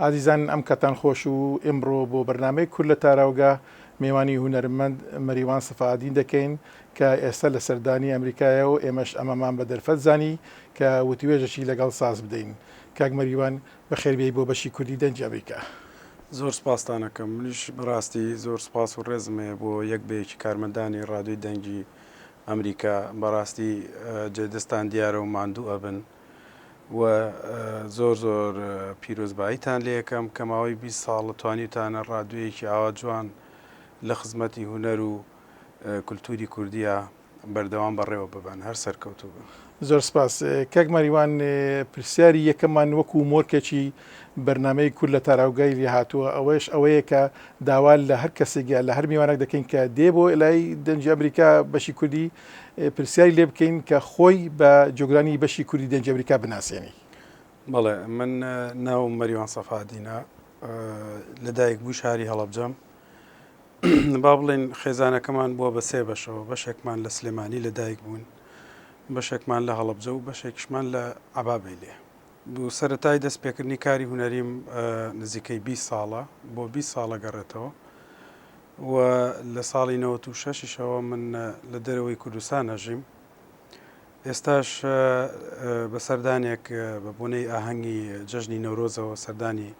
عزیزان ئەم کەتان خۆش و ئێمڕۆ بۆ بەرنامەی کورد لە تاراوگا میوانی هونەرمەند مەریوان سەفادین دەکەین کە ئێستا لە سەردانی ئەمریکایە و ئێمەش ئەمەمان بە دەرفەت زانی کە وتوێژەشی لەگەڵ ساز بدەین. کاک مەریوان بەخێربێی بۆ بەشی کوردی دەنجی ئەمریکا. زۆر سپاستانەکەم، منیش بەڕاستی زۆر سپاس و ڕێزمێ بۆ یەک بەیەکی کارمەندانی ڕادیۆی دەنگی ئەمریکا. بەڕاستی جێدەستان دیارە و ماندوو ئەبن و زۆر زۆر پیرۆزباییتان لێ یەکەم کە ماوەی 20 ساڵ توانیتانە ڕادیۆیەکی ئاوا جوان لە خزمەتی هونەر و کولتوری کوردیە بەردەوام بەڕێوە ببن، هەر سەرکەوتوو بن. زۆر سپاس. کاک مەریوان، پرسیاری یەکەممان وەکو مۆرکێکی بەرنامەی کورد لە تاراوگای لێ هاتووە ئەوەیە کە داوا لە هەر کەسێکە لە هەر میوانێک دەکەین کە دێ بۆ لای دەنجی ئەمریکا بەشی کوردی پرسیاری لێ بکەین کە خۆی بە جۆگرانی بەشی کوردی دەنجی ئەمریکا بناسیێنی. بەڵێ، من ناوم مەریوان سەفادینە، لەدایک بوو شاری هەڵەبجەم. با بڵێن خێزانەکەمان بووە بە سێ بەشەوە، بەشێکمان لە سلێمانی لەدایک بوون، بەشێکمان لە هەڵەبجە و بەشێکشمان لە عەبابەیلێ. بوو سەرەتای دەستپێکردنی کاری هونەریم نزیکەی 20 ساڵە، بۆ 20 ساڵە گەڕێتەوە و لە ساڵی 96ەوە من لە دەرەوەی کوردستان ئەژیم. ئێستاش بە سەردانێک بە بۆنەی ئاهەنگی جەژنی نەورۆزەوە سەردانی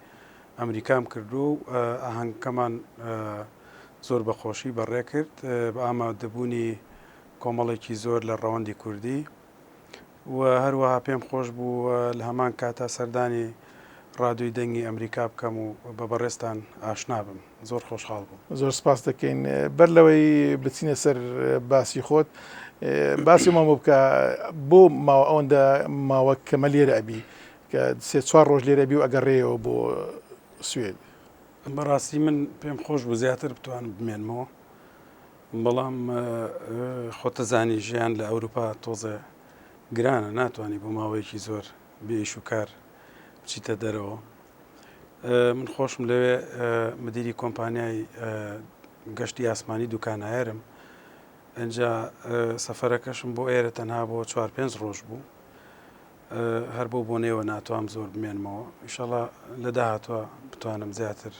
ئەمریکام کردو و ئاهەنگەکەمان زۆر بەخۆشی بەڕێ کرد بە ئامادەبوونی کۆمەڵێکی زۆر لە ڕەوەندی کوردی و هەروەها پێم خۆش بوو لە هەمان کاتا سەردانی ڕادیۆی دەنگی ئەمریکا بکەم و بە بەڕێستان ئاشنا بم. زۆر خۆشحاڵ بووم. زۆر سپاس دەکەین. بەر لەوەی بچینە سەر باسی خۆت، باسی مامۆ بکە بۆ ماوە ئەوەندە ماوە کەمە لێرە ئەبی کە 3-4 ڕۆژ لێرە بی و ئەگەڕێەوە بۆ سوێد. بەڕاستی من پێم خۆش بوو زیاتر بتوانم بمێنمەوە، بەڵام خۆتەزانی ژیان لە ئەوروپا تۆزە گرانە، ناتوانانی بۆ ماوەیەکی زۆر بێئیش و کار بچیتە دەرەوە. من خۆشم لەوێ مدیری کۆمپانیای گەشتی ئاسمانی دوکانایەرم، ئەنجا سەفەرەکەشم بۆ ئێرە تەنها بۆ 4-5 ڕۆژ بوو، هەر بۆ بۆنەوە ناتوانم زۆر بمێنمەوە. ئینشەڵا لە داهاتوە بتوانم زیاتر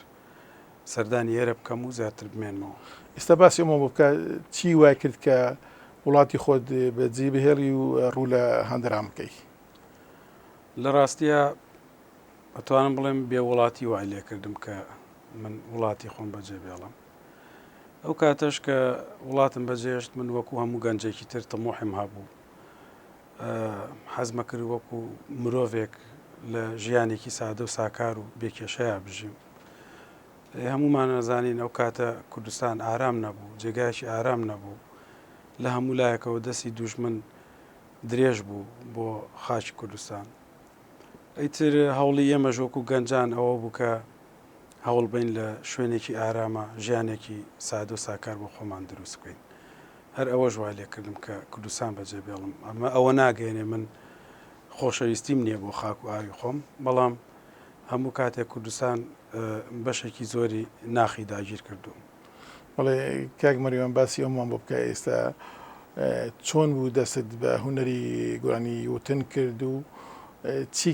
سەردانی ئێرە بکەم و زیاتر بمێنمەوە. ئێستا باسی ئەمە بکە چی وای کرد کە وڵاتی خۆت بەجێ بهێڵی و ڕوو لە هەندران بکەی؟ لە ڕاستیە ئەتوانم بڵێم بێ وڵاتی وای لێ کردم کە من وڵاتی خۆم بەجێ بێڵم. ئەو کاتەش کە وڵاتم بەجێشت من وەکو هەموو گەنجێکی تر تەمۆحم هەبوو، حەزمە کرد وەکو مرۆڤێک لە ژیانێکی سادە و ساکار و بێکێشەیە بژیم. هەمومان نەزانین ئەو کاتە کوردستان ئارام نەبوو، جێگایشی ئارام نەبوو، لە هەموو لایەکەوە دەستی دوژمن درێژ بوو بۆ خاچی کوردستان. ئەیتر هەوڵی ئێمەش وەکو گەنجان ئەوە بوو کە هەوڵ بین لە شوێنێکی ئارامە ژیانێکی سادە و ساکار بۆ خۆمان دروست بکەین. هەر ئەوەش وای لێ کردم کە کوردستان بەجێ بێڵم. ئەمە ئەوە ناگەێنێ من خۆشەویستیم نییە بۆ خاک و ئاوی خۆم، بەڵام هەموو کاتێک کوردستان بەشێکی زۆری ناخی داگیر کردووم. بەڵێ کاک مەریوان، باسی ئەومان بۆ بکە ئێستا چۆن بوو دەستت بە هونەری گۆرانی وتن کرد و چی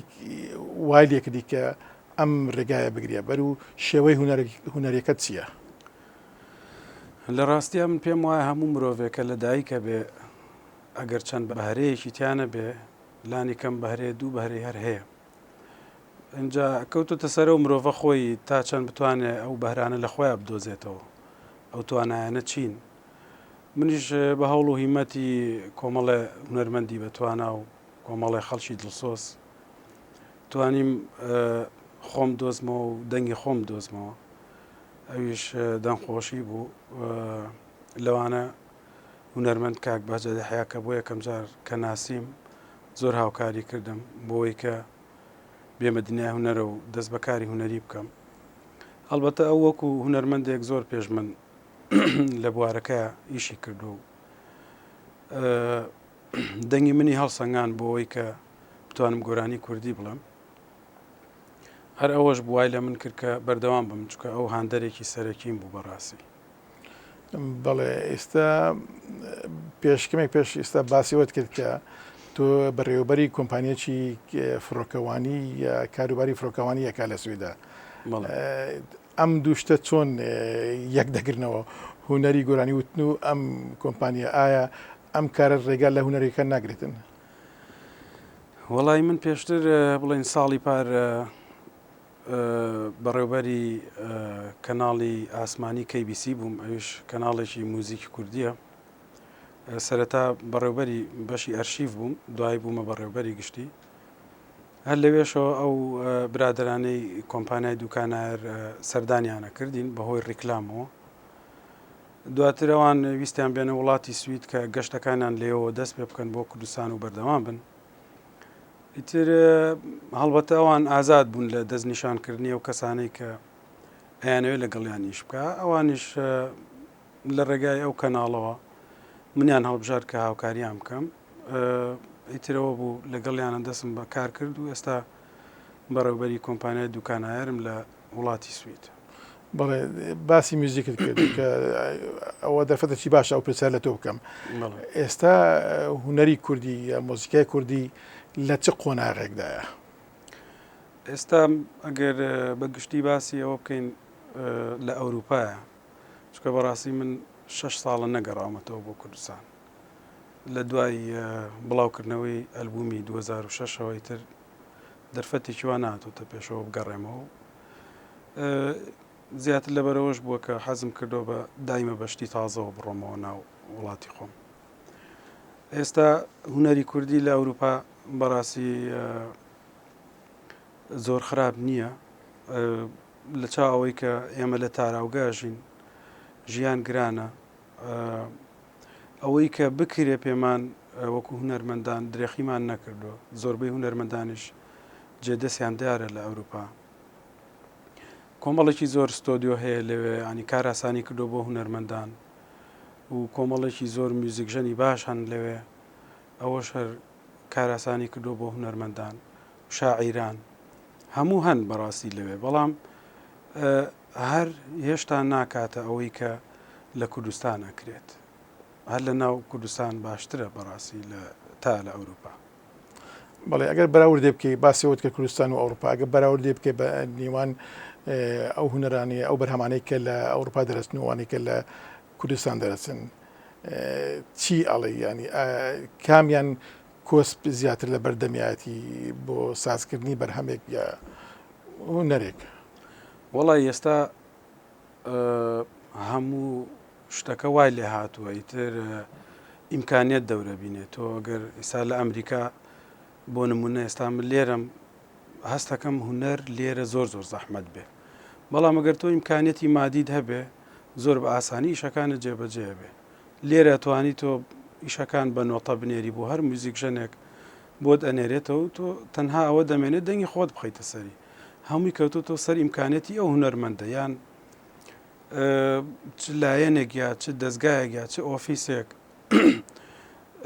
وای لێ کردی کە ئەم ڕێگایە بگریە بەر و شێوەی هونەرەکەت چییە؟ لە ڕاستیە من پێم وایە هەموو مرۆڤێکە لە دایکە بێ ئەگەر چەند بەهرەیەکی تیانە بێ لانی کەم بەهرەیە دوو بەهرەی هەر هەیە. اینجا کەوتۆتە سەرە و مرۆڤە خۆی تا چەند بتوانێت ئەو بەهرانە لە خۆیان بدۆزێتەوە، ئەو توانایانە چین. منیش بە هەوڵ و هیمەتی کۆمەڵێ هونەرمەندی بەتوانە و کۆمەڵێ خەڵکی دڵسۆز توانیم خۆم دۆزمەوە و دەنگی خۆم دۆزمەوە. ئەویش دەنگخۆشی بوو. لەوانە هونەرمەند کاک بەهجە دەحیا کە بۆ یەکەم جار کە ناسیم زۆر هاوکاری کردم بۆی کە بێمە دنیای هونەرە و دەست بەکاری هونەری بکەم. هەڵبەتە ئەو وەکو هونەرمەندێک زۆر پێش من لە بوارەکە ئیشی کردو و دەنگی منی هەڵسەنگان بۆەوەی کە بتوانم گۆرانی کوردی بڵم. هەر ئەوەش بوای لە من کرد کە بەردەوام بم، چکە ئەو هاندەرێکی سەرەکیم بوو بەڕاستی. بەڵێ ئێستا پێشکەمێک پێش ئێستا باسیەوەت کرد کە تۆ تۆ بەڕێوەبەری کۆمپانیەکی فڕۆکەوانی یا کاروباری فڕۆکەوانی یەکا لە سوێدا ئەم دووشتە چۆن یەک دەگرنەوە هوەری گۆرانی وتن و ئەم کۆمپانیە ئایا ئەم کارە ڕێگا لە هوەرێکە ناگرێتن؟ وەڵی من پێشتر بڵێن ساڵی پار بەڕێوبەری کەناڵی ئاسمانی KBC بووم، ئەوش کەناڵێکی موزیکی کوردیە. سەرەتا بەڕێوبەری بەشی ئەرشیف بووم، دوای بوومە بەڕێوبەری گشتی. هەر لەوێشەوە ئەو برادرانەی کۆمپانیای دوکانار سەردانیانە کردین بەهۆی ڕیکلامەوە. دواتر ئەوان ویستیان بێنە وڵاتی سوید کە گەشتەکانیان لێەوە دەست پێ بکەن بۆ کوردستان و بەردەوام بن. ئیتر هەڵبەتە ئەوان ئازاد بوون لە دەستنیشانکردنی ئەو کەسانەی کە ئەیانەوێت لەگەڵیان ئیش بکە. ئەوانیش لە ڕێگای ئەو کەناڵەوە منیان هەڵبژار کە هاوکاریان بکەم. ئیترەوە بوو لەگەڵیانە دەستم بە کار کرد و ئێستا بەڕێوەبەری کۆمپانیای دوکانایرم لە وڵاتی سوید. بەڵێ باسی میوزیکت کرد کە ئەوە دەرفەتێکی باشە ئەو پرسیار لە تۆ بکەم. ئێستا هوەری کوردی یا مۆزیکای کوردی لە چ قۆناغێکدایە؟ ئێستا ئەگەر بەگشتی باسی ئەوە بکەین لە ئەوروپایە، چکە بەڕاستی من 6 ساڵە نەگەڕامەتەوە بۆ کوردستان لە دوای بڵاوکردنەوەی ئەلبومی 2006ەوەی تر دەرفەتێکی وا ناتۆتە پێشەوە بگەڕێمەوە. زیاتر لەبەرەوەش بووە کە حەزم کردەوە بە دایمە بەشتی تازەوە بڕۆمەوە ناو وڵاتی خۆم. ئێستا هوەری کوردی لە ئەوروپا بەڕاستی زۆر خراپ نییە، لە چاو ئەوەی کە ئێمە لە تاراوگاژین، ژیان گرانە، ئەوەی کە بکرێ پێمان وەکو هونەرمەندان درێخیمان نەکردووە. زۆربەی هونەرمەندانیش جێدەستیان دیارە لە ئەوروپا. کۆمەڵێکی زۆر ستۆدیۆ هەیە لەوێ، ینی کار ئاسانی کردو بۆ هونەرمەندان و کۆمەڵێکی زۆر میوزیکژەنی باش هەن لەوێ، ئەوەش هەر کار ئاسانی کردو بۆ هونەرمەندان و شاعیران هەموو هەن بەڕاستی لەوێ. بەڵام هەر هێشتا ناکاتە ئەوەی کە لە کوردستان ئەکرێت. هەر لە ناو کوردستان باشترە بەڕاستی تا لە ئەوروپا. بەڵێ ئەگەر بەراوردێ بکەی باسیەوەت کە کوردستان و ئەوروپا، ئەگەر بەراوردێ بکەی بە نێوان ئەو هوەرانی ئەو بەرهەمانەی کە لە ئەوروپا دەرەچن و ئەوانەی کە لە کوردستان دەرەچن، چی ئەڵێ؟ ینی کامیان کۆسپ زیاتر لە بەردەمیایەتی بۆ سازکردنی بەرهەمێک یا هوەرێک؟ وەڵی ئێستا هەموو شتەکە وای لێ هاتووە، ئیتر ئیمکانیت دەورە بینێت. تۆ ئەگەر ئێستا لە ئەمریکا بۆ نمونە ئێستا من لێرەم هەستەکەم هوەر لێرە زۆر زەحمەت بێ، بەڵام ئەگەر تۆ ئیمکانیەتی مادیت هەبێ زۆر بە ئاسانی ئیشەکانت جێبەجێ بێ. لێرە توانی تۆ ئیشەکان بە نۆتە بنێری بۆ هەر موزیکژەنێک بۆت ئەنێرێتەوە، تۆ تەنها ئەوە دەمێنێت دەنگی خۆت بخەیتە سەری. هەمووی کەوتو تۆ سەر ئیمکانێتی ئەو هونەرمەندە، یان چ لایەنێک یا چ دەستگایەک یا چ ئۆفیسێک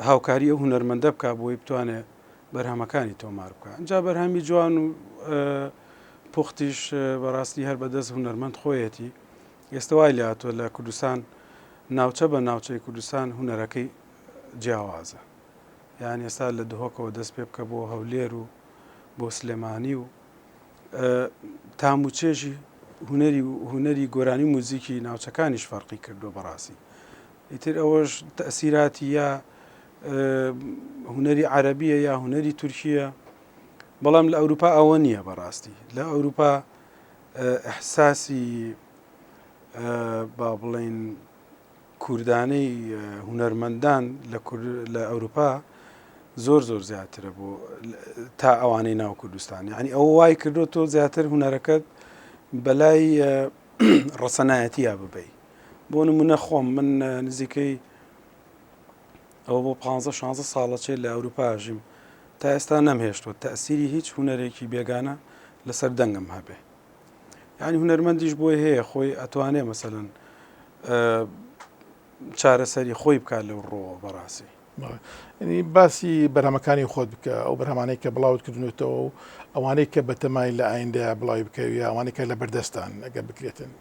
هاوکاری ئەو هونەرمەندە بکە بۆی بتوانێت بەرهەمەکانی تۆمار بکە. اینجا بەرهەمی جوان و پوختیش بەڕاستی هەر بەدەست هونەرمەند خۆیەتی. ئێستا وای لێ هاتووە لە کوردستان ناوچە بە ناوچەی کوردستان هونەرەکەی جیاوازە. یان ئێستا لە دهۆکەوە دەست پێ بکە بۆ هەولێر و بۆ سلێمانی و تاموچێژی هوەری گۆرانی موزیکی ناوچەکانیش فەرقی کردو بەڕاستی. ئیتر ئەوەش تەئسیراتی یا هوەری عەرەبیە یا هوەری تورکیە، بەڵام لە ئەوروپا ئەوە نییە. بەڕاستی لە ئەوروپا ئەحساسی با بڵێن کوردانەی هونەرمەندان لە ئەوروپا زۆر زیاترە بۆ تا ئەوانەی ناو کوردستان. یعنی ئەوە وای کردو تۆ زیاتر هونەرەکەت بەلای ڕەسەنایەتیە ببەی. بۆ نمونە خۆم من نزیکەی ئەوە بۆ 15-16 ساڵە چێ لە ئەوروپا ژیم، تا ئێستا نەمهێشتوە تەئسیری هیچ هونەرێکی بێگانە لەسەر دەنگم هەبێ. یعنی هونەرمەندیش بۆی هەیە خۆی ئەتوانێ مەسەلەن چارەسەری خۆی بکات لەو ڕۆوە. بەڕاستی ینی باسی بەرهەمەکانی خۆت بکە، ئەو بەرهەمانەی کە بڵاوت کردنێتەوە و ئەوانەی کە بەتەمای لە ئایندەیە بڵاوی بکەوی، ئەوانەی کە لە بەردەستان ئەگەر بکرێتن.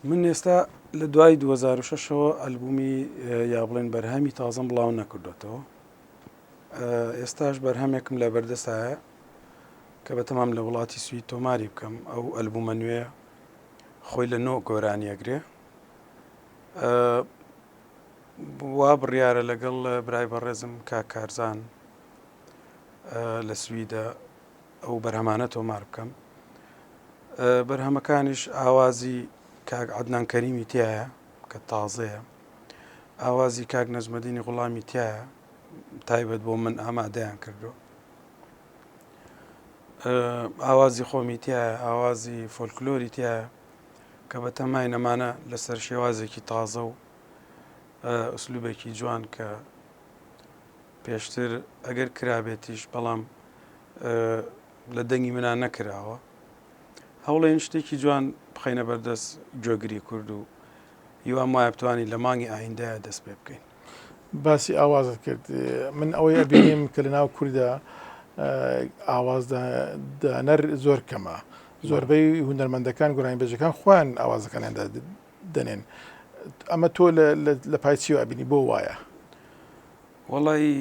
من ئێستا لە دوای 2006ەوە ئەلبومی یا بڵێن بەرهەمی تازەم بڵاو نەکردوێتەوە. ئێستاش بەرهەمێکم لە بەردەستایە کە بە تەمام لە وڵاتی سوید تۆماری بکەم ئەو ئەلبومە نوێ خۆی لە نۆ گۆرانیەگرێ وا بڕیارە لەگەڵ برای بەڕێزم کارزان لە سویدە ئەو بەرهەمانە تۆمار بکەم. بەرهەمەکانیش ئاوازی کاک عەدنان کەریمی تایە کە تازەیە، ئاوازی کاک نەجمەدینی غوڵامی تایە تایبەت بۆ من ئامادەیان کردو، ئاوازی خۆمی تایە، ئاوازی فۆلکلۆری تایە کە بە تەمای نەمانە لەسەر شێوازێکی تازە و ئوسلوبێکی جوان کە پێشتر ئەگەر کرابێتیش بەڵام لە دەنگی منان نەکراوە، هەوڵێن شتێکی جوان بخەینە بەردەست گوێگری کورد و هیوام وایە بتوانین لە مانگی ئایندەیە دەست پێ بکەین. باسی ئاوازت کرد، من ئەوەی ئەبینیم کە لە ناو کووردا ئاوازدانەر زۆر کەمە، زۆربەی هونەرمەندەکان گۆرانیبێژەکان خۆیان ئاوازەکانیان دەنێن. ئەمە تۆ لە پایچی و ئەبینی بۆ وایە؟ وەڵی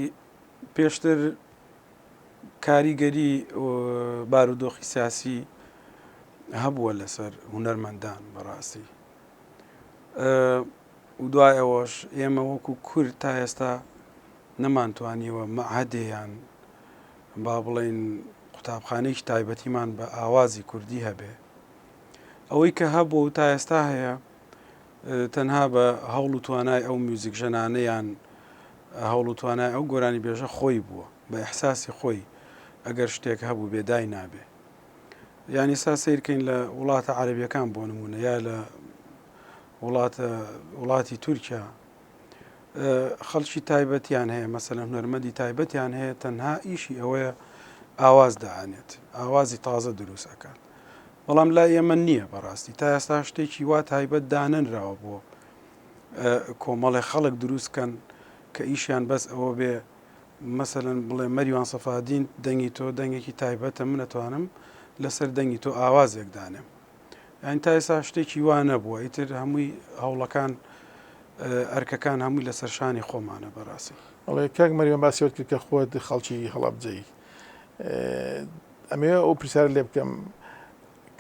پێشتر کاریگەری بارودۆخی سیاسی هەبووە لەسەر هونەرمەندان بەڕاستی، و دوای ئەوەش ئێمە وەکو کورد تا ئێستا نەمانتوانیوە مەعهدێیان با بڵێن قوتابخانەیەکی تایبەتیمان بە ئاوازی کوردی هەبێ. ئەوەی کە هەبوو تا ئێستا هەیە تەنها بە هەوڵ و توانای ئەو میوزیک ژەنانەیان هەوڵ و توانای ئەو گۆرانی بێژە خۆی بووە بە ئیحساسی خۆی، ئەگەر شتێک هەبوو بێدای نابێ. یانی سا سیرکەین لە وڵاتە عەرەبیەکان بۆ نمونە یا لە وڵاتی تورکیا خەڵکی تایبەتیان هەیە، مەسەلەن هونەرمەندی تایبەتیان هەیە تەنها ئیشی ئەوەیە ئاواز دەعانێت، ئاوازی تازە دروست ئەکات. بەڵام لای ئێمە نییە بەڕاستی، تا ئێستا شتێکی وا تایبەت دانەنراوە بۆ کۆمەڵی خەڵک دروستکەن کە ئیشیان بەس ئەوە بێ مەسەلەن بڵێ مەریوان سەفادین دەنگی تۆ دەنگێکی تایبەتە، من ئەتوانم لەسەر دەنگی تۆ ئاوازێک دانێم. یانی تا ئێستا شتێکی وا نەبووە، ئیتر هەمووی هەوڵەکان ئەرکەکان هەمووی لەسەر شانی خۆمانە بەڕاستی. ئەڵێ کاک مەریوان باسیەوە کرد کە خۆت خەڵکی هەڵەبجەی، ئەمێ ئەو پرسیارە لێ بکەم،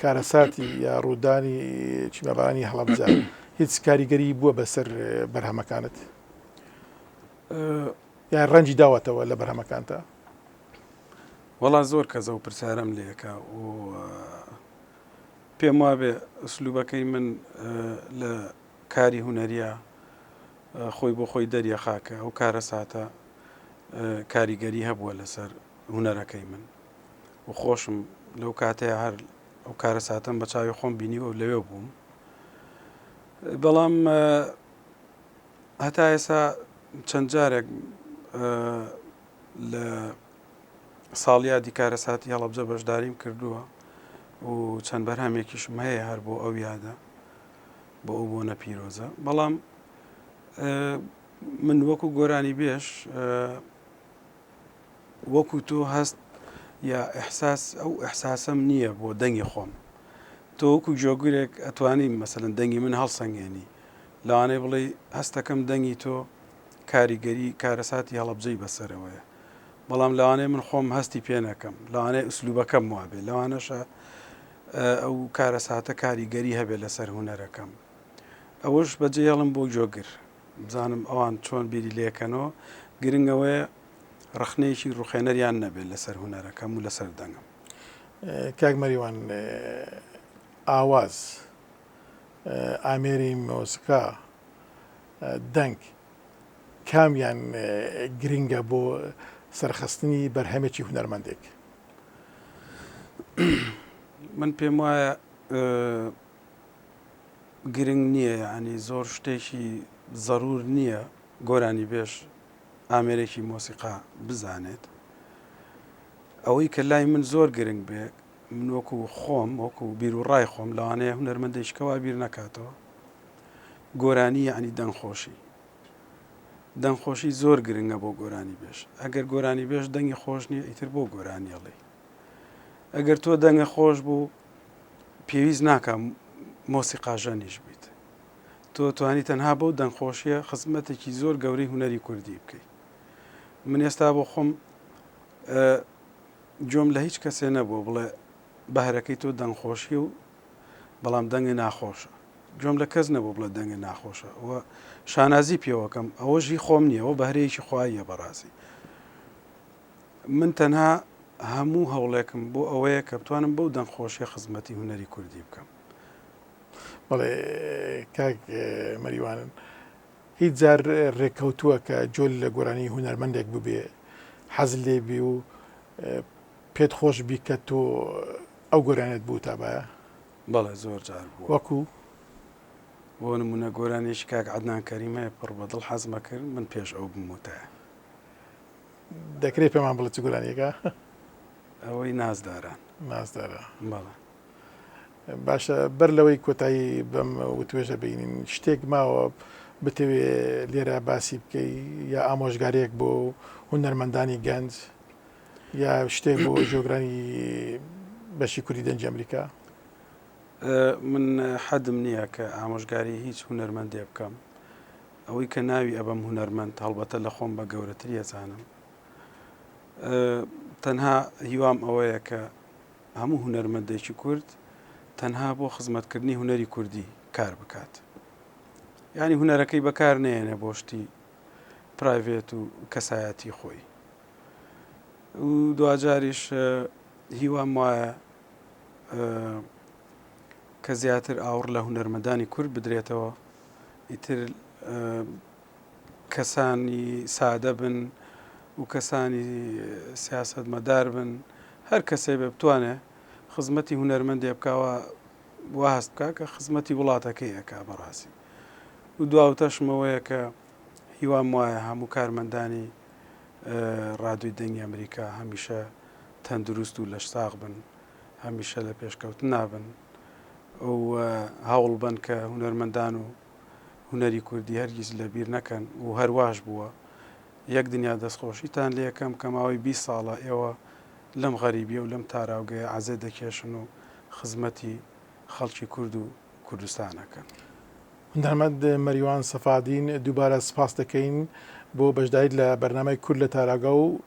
کارەساتی یا ڕوودانی چیمەبارانی هەڵەبجە هیچ کاریگەری بووە بەسەر بەرهەمەکانت یان ڕەنجی داوەتەوە لە بەرهەمەکانتە؟ وەڵا زۆر کەسە و پرسیارەم لێەکە و پێم وابێ ئوسلوبەکەی من لە کاری هونەریە خۆی بۆ خۆی دەریە خاکە، ئەو کارەساتە کاریگەری هەبووە لەسەر هونەرەکەی من و خۆشم لەو کاتەیە هەر ئەو کارەساتەم بە چاوی خۆم بینیوە و لەوێ بووم. بەڵام هەتا ئێستا چەند جارێک لە ساڵیادی کارەساتی هەڵەبجە بەشداریم کردووە و چەند بەرهەمێکیشم هەیە هەر بۆ ئەو یادە، بۆ ئەو بۆنە پیرۆزە. بەڵام من وەکو گۆرانی بێژ وەکو تۆ هەست یا ئەحساس ئەو ئەحساسەم نییە بۆ دەنگی خۆم. تۆ وەکو جۆگرێک ئەتوانی مەسەلەن دەنگی من هەڵسەنگێنی، لەوانەیە بڵێ هەستەکەم دەنگی تۆ کاریگەری کارەساتی هەڵەبجەی بەسەرەوەیە، بەڵام لەوانەیە من خۆم هەستی پێ نەکەم، لەوانەیە ئوسلوبەکەم وابێ، لەوانەشە ئەو کارەساتە کاریگەری هەبێ لەسەر هونەرەکەم. ئەوەش بەجێهێڵم بۆ جۆگر بزانم ئەوان چۆن بیری لێکەنەوە، گرنگەوەیە ڕخنەیەکی ڕوخێنەریان نەبێت لەسەر هونەرەکەم و لەسەر دەنگم. کاک مەریوان، ئاواز، ئامێری مۆسیقا، دەنگ کامیان گرنگە بۆ سەرخستنی بەرهەمێکی هونەرمەندێک؟ من پێم وایە گرنگ نییە، یعنی زۆر شتێکی زەرور نییە گۆرانی بێژ ئامێرێکی مۆسیقا بزانێت. ئەوەی کە لای من زۆر گرنگ بێ، من وەکو خۆم وەکو بیر و ڕای خۆم لەوانەیە هونەرمەندێکەوە بیر نەکاتەوە، گۆرانی یعنی دەنگخۆشی. دەنگخۆشی زۆر گرنگە بۆ گۆرانی بێژ. ئەگەر گۆرانی بێژ دەنگی خۆش نییە، ئیتر بۆ گۆرانیەڵێ. ئەگەر تۆ دەنگە خۆش بوو پێویست ناکە مۆسیقاژەنیش بیت، تۆ توانی تەنها بەو دەنگخۆشیە خزمەتێکی زۆر گەورەی هونەری کوردی بکەیت. من ئێستا بۆ خۆم جۆم لە هیچ کەسێ نەبوو بڵێ بەهرەکەی تۆ دەنگخۆشی و بەڵام دەنگی ناخۆشە. جۆم لە کەس نەبوو بڵێ دەنگی ناخۆشە و شانازی پێوەکەم ئەوە ژی خۆم نییە، ئەوە بەهرەیەکی خواییە بەڕاستی. من تەنها هەموو هەوڵێکم بۆ ئەوەیە کە بتوانم بەو دەنگخۆشیە خزمەتی هونەری کوردی بکەم. بەڵێ کاک مەریوانن هیچ جار ڕێککەوتووە کە جۆل لە گۆرانی هونەرمەندێک ببێ حەز لێبی و پێت خۆش بی کە تۆ ئەو گۆرانێت بوو تا بایە؟ بەڵێ زۆر جار بوو. وەکو بۆ نمونە گۆرانێکی کاک عەدنان کەریمەیە پڕ بەدڵ حەزمە کرد من پێش ئەو بموتایە. دەکرێت پێمان بڵێت چ گۆرانیەکە؟ ئەوەی نازداران. نازدارە. بەڵێ. باشە بەر لەوەی کۆتایی بەم وتوێژە بینین شتێک ماوە بتەوێ لێرە باسی بکەی یا ئامۆژگارێک بۆ هونەرمەندانی گەنج یا شتێک بۆ ژۆگرانی بەشی کوردی دەنجی ئەمریکا؟ من حەدم نییە کە ئامۆژگاری هیچ هونەرمەندێ بکەم. ئەوەی کە ناوی ئەبەم هونەرمەند هەڵبەتە لە خۆم بە گەورەتر ەزانم. تەنها هیوام ئەوەیە کە هەموو هونەرمەندێکی کورد تەنها بۆ خزمەتکردنی هونەری کوردی کار بکات. یعنی هونەرەکەی بەکار نێنێ بۆ شتی پرایڤێت و کەسایەتی خۆی. و دوجاریش هیوام وایە کە زیاتر ئاوڕ لە هونەرمەندانی کورد بدرێتەوە، ئیتر کەسانی سادە بن و کەسانی سیاسەتمەدار بن، هەر کەسێ بێ بتوانێ خزمەتی هونەرمەندێ بکاوە وا هەست بکە کە خزمەتی وڵاتەکەی ئەکا بەڕاستی. و دواوتەشمەوەیە کە هیوام وایە هەموو کارمەندانی ڕادیۆی دەنگی ئەمریکا هەمیشە تەندروست و لەشساغ بن، هەمیشە لە پێشکەوت نابن و هەوڵ بن کە هونەرمەندان و هونەری کوردی هەرگیز لەبیر نەکەن و هەرواش بووە یەک دنیا دەستخۆشیتان لێ یەکەم کە ماوەی 20 ساڵە ئێوە لەم غەریبیە و لەم تاراوگەیە عەزە دەکێشن و خزمەتی خەڵکی کورد و کوردستانەکەن. هونەرمەند مەریوان سەفادین دووبارە سپاس دەکەین بۆ بەشداریت لە بەرنامەی کورد لە تاراگا و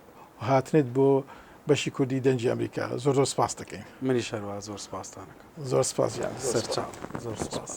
هاتنێت بۆ بەشی کوردی دەنجی ئەمریکا. زۆر زۆر سپاس دەکەین. منی شەروا زۆر سپاستانەکەم. زۆر سپاس. سەرچاو. زۆر سپاس.